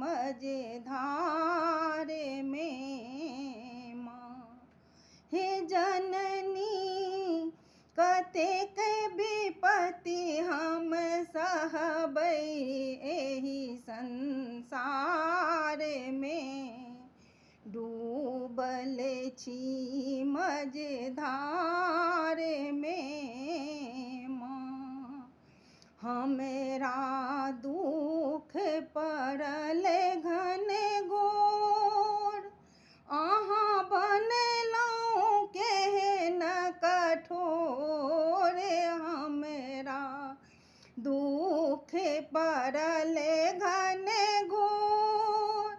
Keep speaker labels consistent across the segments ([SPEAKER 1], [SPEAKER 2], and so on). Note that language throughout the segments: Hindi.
[SPEAKER 1] मझधार में माँ। हे जननी कतेक विपत्ति हम सहबै एहि संसार में। डूबल छी मझधार में माँ। हमरा दुख पड़ल घन घोर, अहाँ बनलहुँ केहन कठोर। हमरा दुख पड़ल घन घोर,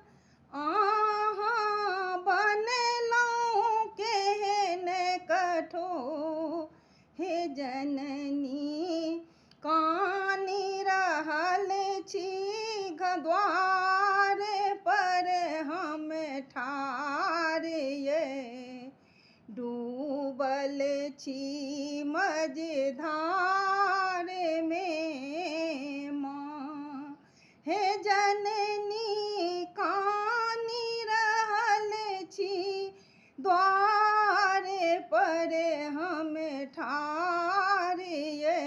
[SPEAKER 1] अहाँ बनलहुँ केहन कठोर। हे जननी कानि रहल छी द्वार पर हम ठाढ़ ये। डूबल छी मझधार में माँ। हे जननी कानि रहल छी द्वार पर हम ठाढ़ ये।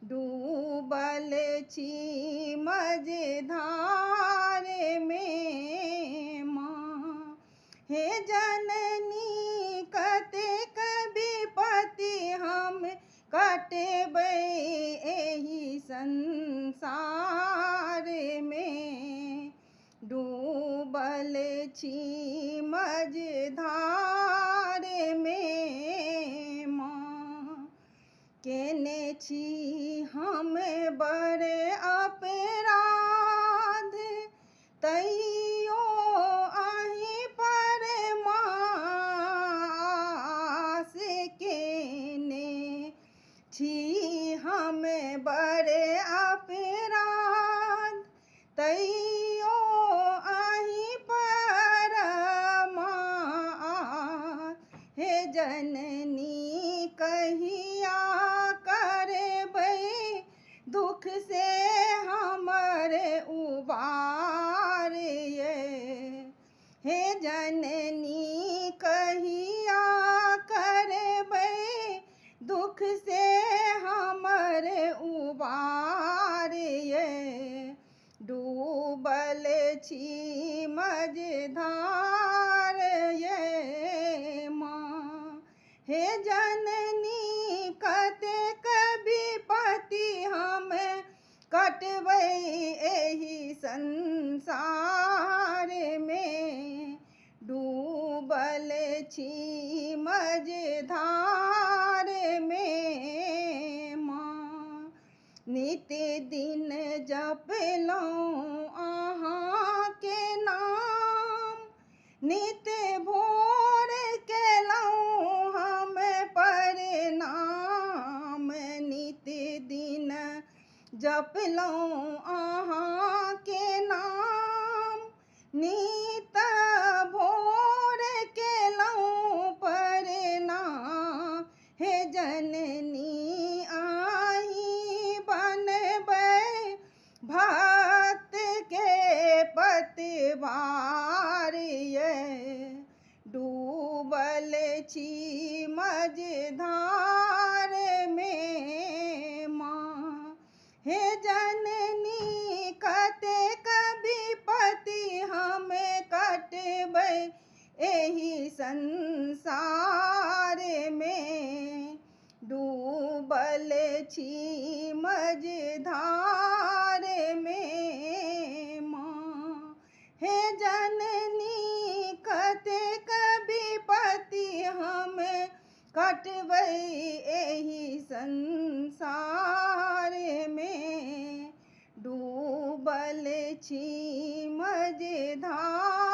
[SPEAKER 1] डूबल छी मझधार में माँ। हे जननी कतेक विपत्ति हम कटबै एहि संसार में। डूबल छी मझधार में माँ। केने छी हम बड़ अपराध, तैयो अहीं पर माँ से केने छी हम बड़ अपराध, तैयो अहीं पर माँ। हे जननी कहिया करबै दुख से हमर उबार ये। हे जननी कहिया करबै दुख से हमर उबार ये। डूबल छी मझधार ये माँ। हे जननी कतेक विपत्ति हम कटबै एहि संसार में। डूबल छी मझधार में माँ। नित दिन जपलहुँ अहाँ के नाम, नित भोर केलहुँ हम प्रणाम। नित दिन जपलहुँ अहाँ के नाम, नित भोर केलहुँ प्रणाम। हे जननी अहीं बनबै भक्त के पतवार ये। डूबल छी मझधार में माँ। हे जननी कतेक विपत्ति हम कटबै एहि संसार में। डूबल छी मझधार में माँ। हे जननी कतेक विपत्ति हम कटबै एहि संसार में। डूबल छी मझधार